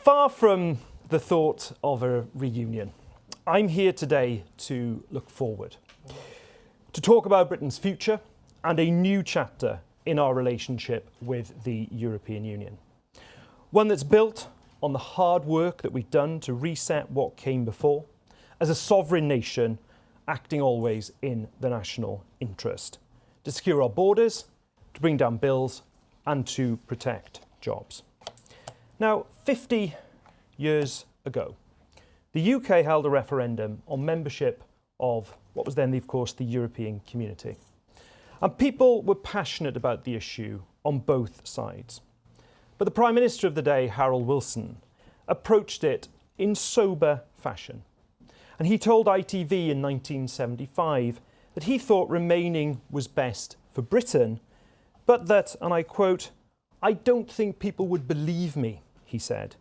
Far from the thought of a reunion, I'm here today to look forward, to talk about Britain's future and a new chapter in our relationship with the European Union. One that's built on the hard work that we've done to reset what came before, as a sovereign nation acting always in the national interest, to secure our borders, to bring down bills and to protect jobs. Now, 50 years ago, the UK held a referendum on membership of what was then, of course, the European community. And people were passionate about the issue on both sides. But the Prime Minister of the day, Harold Wilson, approached it in sober fashion. And he told ITV in 1975 that he thought remaining was best for Britain, but that, and I quote, "I don't think people would believe me," he said,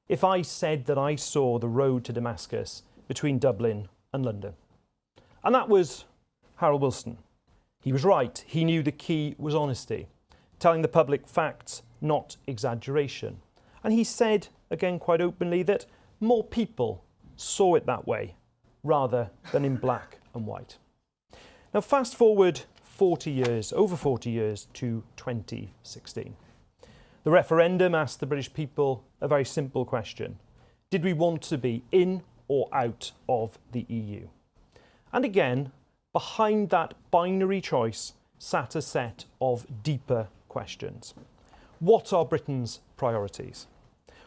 "if I said that I saw the road to Damascus between Dublin and London." And that was Harold Wilson. He was right. He knew the key was honesty, telling the public facts, not exaggeration. And he said, again quite openly, that more people saw it that way rather than in black and white. Now fast forward 40 years, over 40 years to 2016. The referendum asked the British people a very simple question. Did we want to be in or out of the EU? And again, behind that binary choice sat a set of deeper questions. What are Britain's priorities?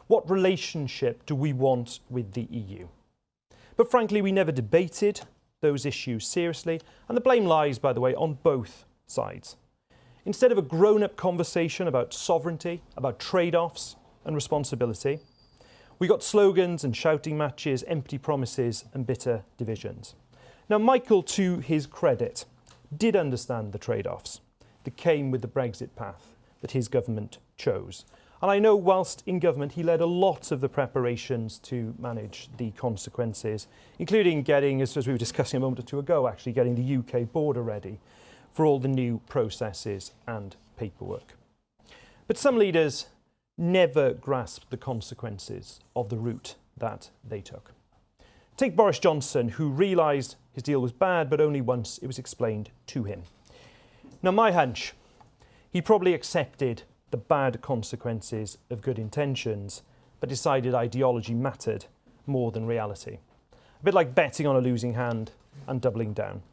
What relationship do we want with the EU? But frankly, we never debated those issues seriously, and the blame lies, by the way, on both sides. Instead of a grown-up conversation about sovereignty, about trade-offs and responsibility, we got slogans and shouting matches, empty promises and bitter divisions. Now, Michael, to his credit, did understand the trade-offs that came with the Brexit path that his government chose. And I know whilst in government, he led a lot of the preparations to manage the consequences, including getting, as we were discussing a moment or two ago, actually getting the UK border ready for all the new processes and paperwork. But some leaders never grasped the consequences of the route that they took. Take Boris Johnson, who realised his deal was bad, but only once it was explained to him. Now, my hunch, he probably accepted the bad consequences of good intentions, but decided ideology mattered more than reality. A bit like betting on a losing hand and doubling down.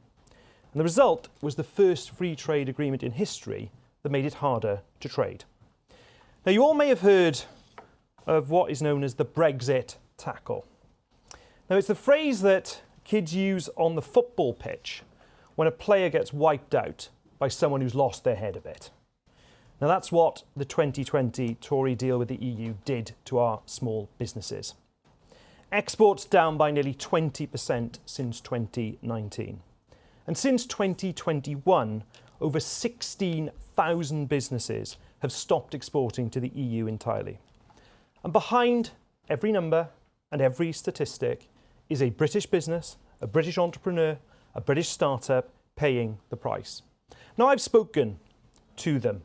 And the result was the first free trade agreement in history that made it harder to trade. Now, you all may have heard of what is known as the Brexit tackle. Now, it's the phrase that kids use on the football pitch when a player gets wiped out by someone who's lost their head a bit. Now, that's what the 2020 Tory deal with the EU did to our small businesses. Exports down by nearly 20% since 2019. And since 2021, over 16,000 businesses have stopped exporting to the EU entirely. And behind every number and every statistic is a British business, a British entrepreneur, a British startup paying the price. Now, I've spoken to them.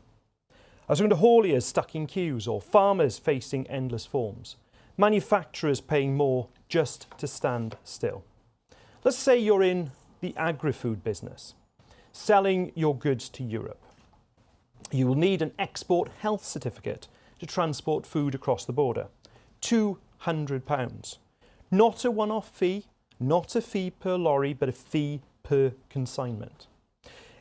I was talking to hauliers stuck in queues or farmers facing endless forms, manufacturers paying more just to stand still. Let's say you're in the agri-food business, selling your goods to Europe. You will need an export health certificate to transport food across the border. £200. Not a one-off fee, not a fee per lorry, but a fee per consignment.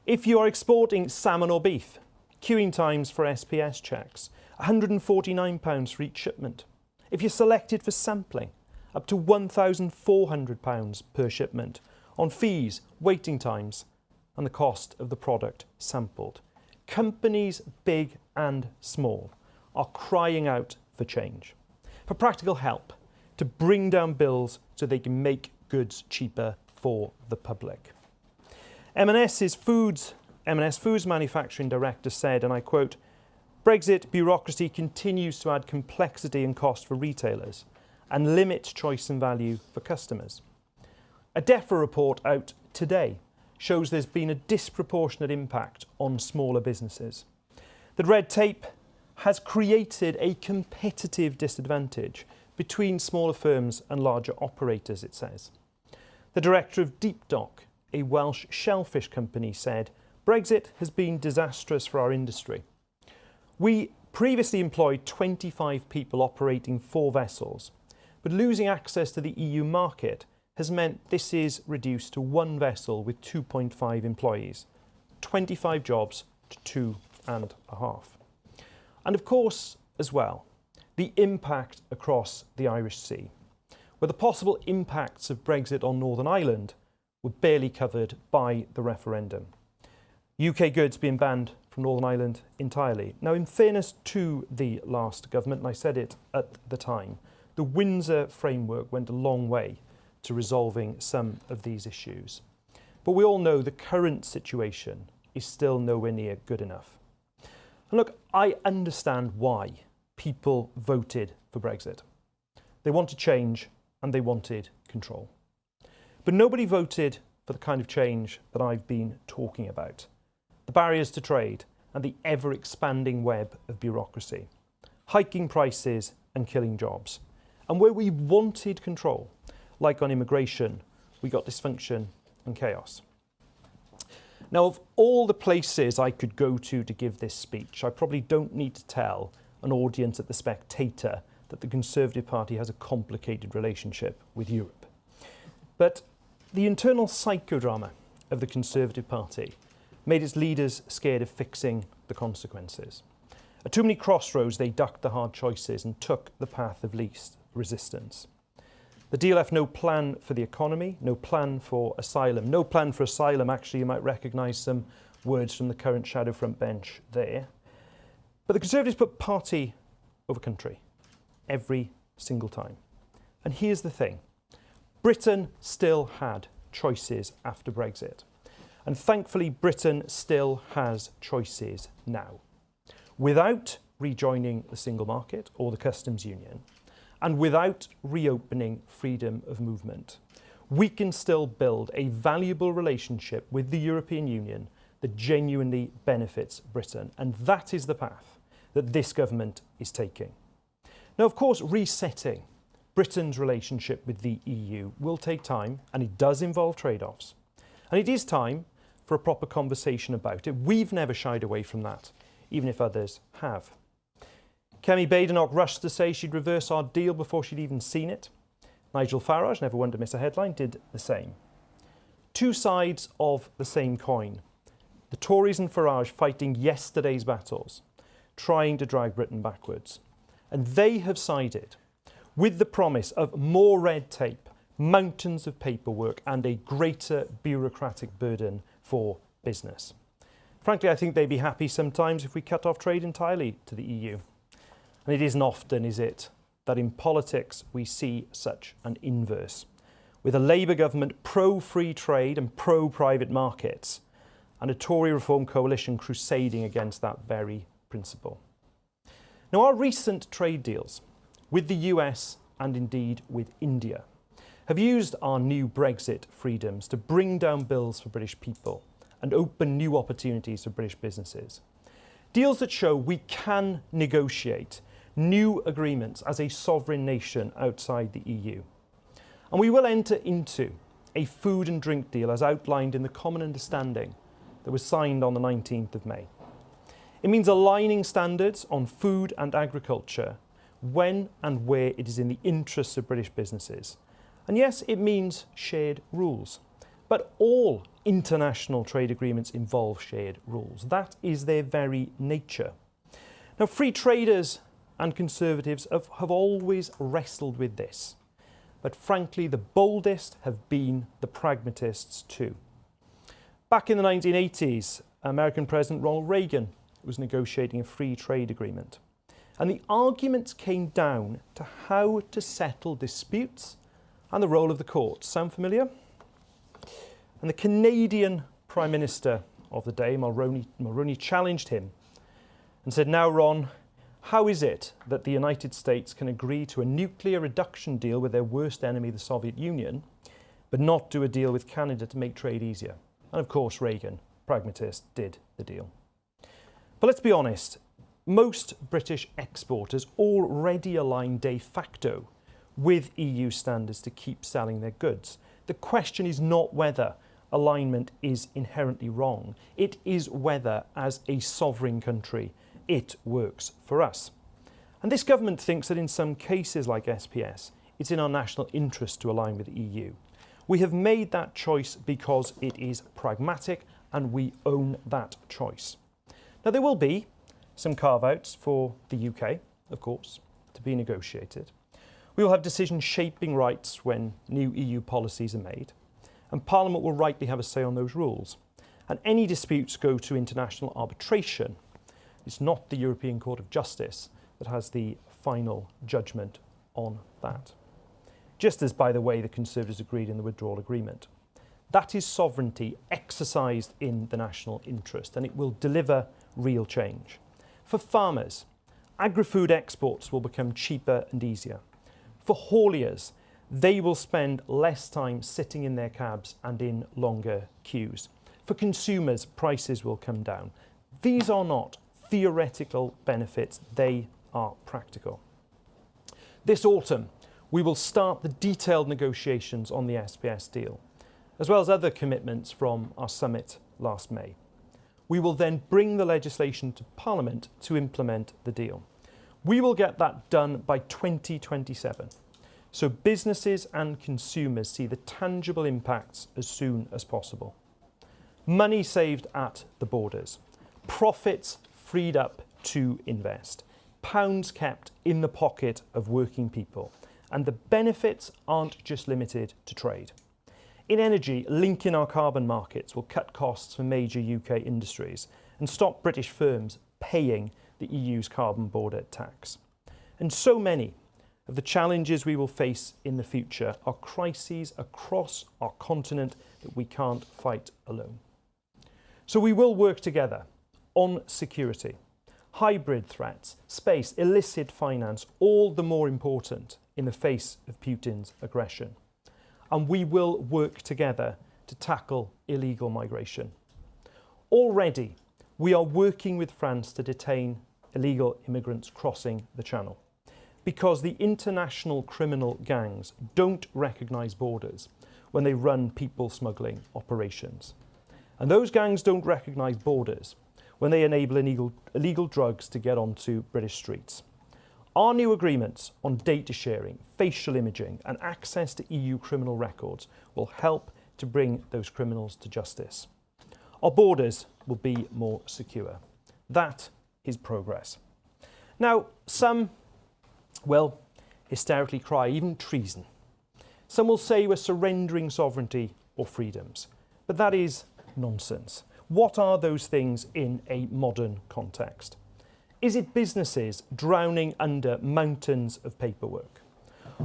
If you are exporting salmon or beef, queuing times for SPS checks, £149 for each shipment. If you're selected for sampling, up to £1,400 per shipment on fees, waiting times, and the cost of the product sampled. Companies big and small are crying out for change, for practical help, to bring down bills so they can make goods cheaper for the public. M&S Foods manufacturing director said, and I quote, "Brexit bureaucracy continues to add complexity and cost for retailers and limits choice and value for customers." A DEFRA report out today shows there's been a disproportionate impact on smaller businesses. That red tape has created a competitive disadvantage between smaller firms and larger operators, it says. The director of Deep Dock, a Welsh shellfish company, said, "Brexit has been disastrous for our industry. We previously employed 25 people operating 4 vessels, but losing access to the EU market has meant this is reduced to 1 vessel with 2.5 employees, 25 jobs to 2.5. And of course, as well, the impact across the Irish Sea, where the possible impacts of Brexit on Northern Ireland were barely covered by the referendum. UK goods being banned from Northern Ireland entirely. Now, in fairness to the last government, and I said it at the time, the Windsor framework went a long way to resolving some of these issues. But we all know the current situation is still nowhere near good enough. And look, I understand why people voted for Brexit. They wanted change and they wanted control. But nobody voted for the kind of change that I've been talking about. The barriers to trade and the ever-expanding web of bureaucracy, hiking prices and killing jobs. And where we wanted control, like on immigration, we got dysfunction and chaos. Now, of all the places I could go to give this speech, I probably don't need to tell an audience at The Spectator that the Conservative Party has a complicated relationship with Europe. But the internal psychodrama of the Conservative Party made its leaders scared of fixing the consequences. At too many crossroads, they ducked the hard choices and took the path of least resistance. The deal left no plan for the economy, no plan for asylum. No plan for asylum, actually, you might recognise some words from the current shadow front bench there. But the Conservatives put party over country every single time. And here's the thing. Britain still had choices after Brexit. And thankfully, Britain still has choices now. Without rejoining the single market or the customs union, and without reopening freedom of movement, we can still build a valuable relationship with the European Union that genuinely benefits Britain. And that is the path that this government is taking. Now, of course, resetting Britain's relationship with the EU will take time, and it does involve trade-offs. And it is time for a proper conversation about it. We've never shied away from that, even if others have. Kemi Badenoch rushed to say she'd reverse our deal before she'd even seen it. Nigel Farage, never one to miss a headline, did the same. Two sides of the same coin. The Tories and Farage fighting yesterday's battles, trying to drag Britain backwards. And they have sided with the promise of more red tape, mountains of paperwork, and a greater bureaucratic burden for business. Frankly, I think they'd be happy sometimes if we cut off trade entirely to the EU. And it isn't often, is it, that in politics we see such an inverse, with a Labour government pro-free trade and pro-private markets, and a Tory reform coalition crusading against that very principle. Now, our recent trade deals with the US and indeed with India have used our new Brexit freedoms to bring down bills for British people and open new opportunities for British businesses. Deals that show we can negotiate new agreements as a sovereign nation outside the EU. And we will enter into a food and drink deal as outlined in the common understanding that was signed on the 19th of May. It means aligning standards on food and agriculture when and where it is in the interests of British businesses. And yes, it means shared rules. But all international trade agreements involve shared rules. That is their very nature. Now, free traders and Conservatives have always wrestled with this. But frankly, the boldest have been the pragmatists too. Back in the 1980s, American President Ronald Reagan was negotiating a free trade agreement. And the arguments came down to how to settle disputes and the role of the courts. Sound familiar? And the Canadian Prime Minister of the day, Mulroney, challenged him and said, "Now, Ron, how is it that the United States can agree to a nuclear reduction deal with their worst enemy, the Soviet Union, but not do a deal with Canada to make trade easier?" And of course, Reagan, pragmatist, did the deal. But let's be honest, Most British exporters already align de facto with EU standards to keep selling their goods. The question is not whether alignment is inherently wrong. It is whether, as a sovereign country, it works for us. And this government thinks that in some cases like SPS, it's in our national interest to align with the EU. We have made that choice because it is pragmatic and we own that choice. Now, there will be some carve-outs for the UK, of course, to be negotiated. We will have decision-shaping rights when new EU policies are made, and Parliament will rightly have a say on those rules. And any disputes go to international arbitration. It's not the European Court of Justice that has the final judgment on that. Just as, by the way, the Conservatives agreed in the withdrawal agreement. That is sovereignty exercised in the national interest, and it will deliver real change. For farmers, agri-food exports will become cheaper and easier. For hauliers, they will spend less time sitting in their cabs and in longer queues. For consumers, prices will come down. These are not theoretical benefits, they are practical. This autumn, we will start the detailed negotiations on the SPS deal, as well as other commitments from our summit last May. We will then bring the legislation to Parliament to implement the deal. We will get that done by 2027, so businesses and consumers see the tangible impacts as soon as possible. Money saved at the borders, profits freed up to invest, pounds kept in the pocket of working people, and the benefits aren't just limited to trade. In energy, linking our carbon markets will cut costs for major UK industries and stop British firms paying the EU's carbon border tax. And so many of the challenges we will face in the future are crises across our continent that we can't fight alone. So we will work together on security, hybrid threats, space, illicit finance, all the more important in the face of Putin's aggression. And we will work together to tackle illegal migration. Already, we are working with France to detain illegal immigrants crossing the Channel because the international criminal gangs don't recognise borders when they run people smuggling operations. And those gangs don't recognise borders when they enable illegal drugs to get onto British streets. Our new agreements on data sharing, facial imaging and access to EU criminal records will help to bring those criminals to justice. Our borders will be more secure. That is progress. Now, some will hysterically cry, even treason. Some will say we're surrendering sovereignty or freedoms, but that is nonsense. What are those things in a modern context? Is it businesses drowning under mountains of paperwork?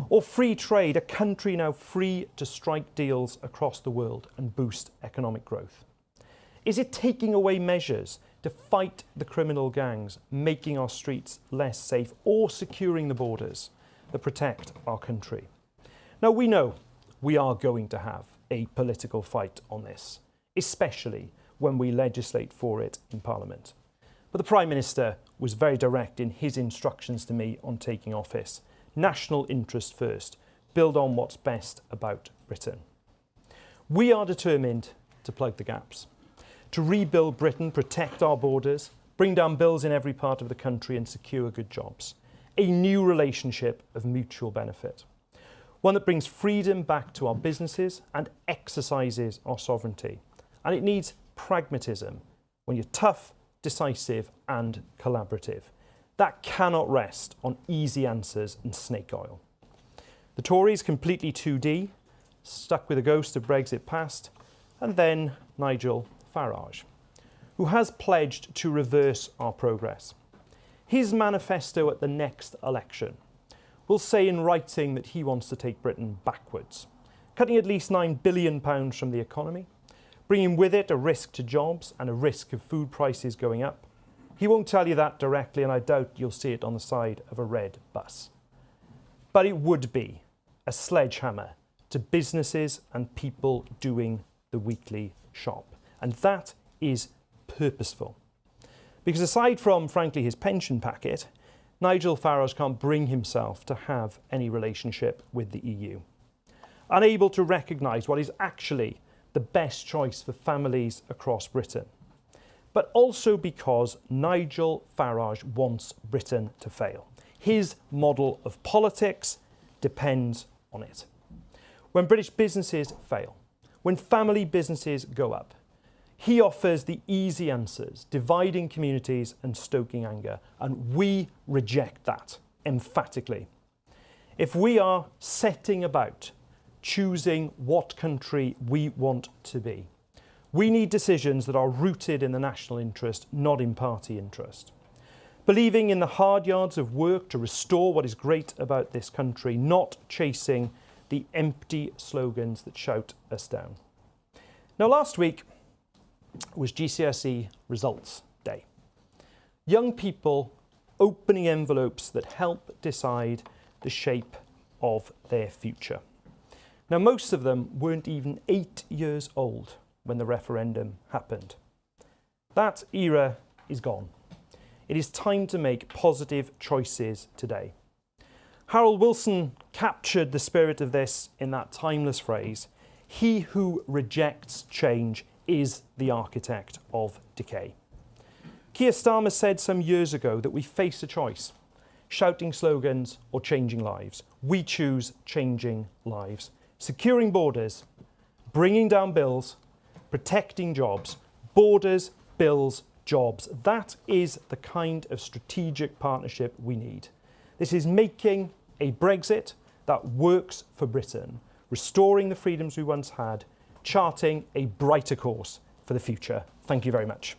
Or free trade, a country now free to strike deals across the world and boost economic growth? Is it taking away measures to fight the criminal gangs, making our streets less safe, or securing the borders that protect our country? Now, we know we are going to have a political fight on this, especially when we legislate for it in Parliament. But the Prime Minister was very direct in his instructions to me on taking office. National interest first. Build on what's best about Britain. We are determined to plug the gaps, to rebuild Britain, protect our borders, bring down bills in every part of the country and secure good jobs. A new relationship of mutual benefit. One that brings freedom back to our businesses and exercises our sovereignty. And it needs pragmatism when you're tough, decisive and collaborative. That cannot rest on easy answers and snake oil. The Tories completely 2D, stuck with the ghost of Brexit past, and then Nigel Farage, who has pledged to reverse our progress. His manifesto at the next election will say in writing that he wants to take Britain backwards, cutting at least £9 billion from the economy, bringing with it a risk to jobs and a risk of food prices going up. He won't tell you that directly, and I doubt you'll see it on the side of a red bus. But it would be a sledgehammer to businesses and people doing the weekly shop. And that is purposeful. Because aside from, frankly, his pension packet, Nigel Farage can't bring himself to have any relationship with the EU. Unable to recognise what is actually the best choice for families across Britain. But also because Nigel Farage wants Britain to fail. His model of politics depends on it. When British businesses fail, when family businesses go up, he offers the easy answers, dividing communities and stoking anger, and we reject that emphatically. If we are setting about choosing what country we want to be, we need decisions that are rooted in the national interest, not in party interest. Believing in the hard yards of work to restore what is great about this country, not chasing the empty slogans that shout us down. Now, last week was GCSE results day. Young people opening envelopes that help decide the shape of their future. Now, most of them weren't even 8 years old when the referendum happened. That era is gone. It is time to make positive choices today. Harold Wilson captured the spirit of this in that timeless phrase, "He who rejects change is the architect of decay." Keir Starmer said some years ago that we face a choice, shouting slogans or changing lives. We choose changing lives, securing borders, bringing down bills, protecting jobs. Borders, bills, jobs. That is the kind of strategic partnership we need. This is making a Brexit that works for Britain, restoring the freedoms we once had, charting a brighter course for the future. Thank you very much.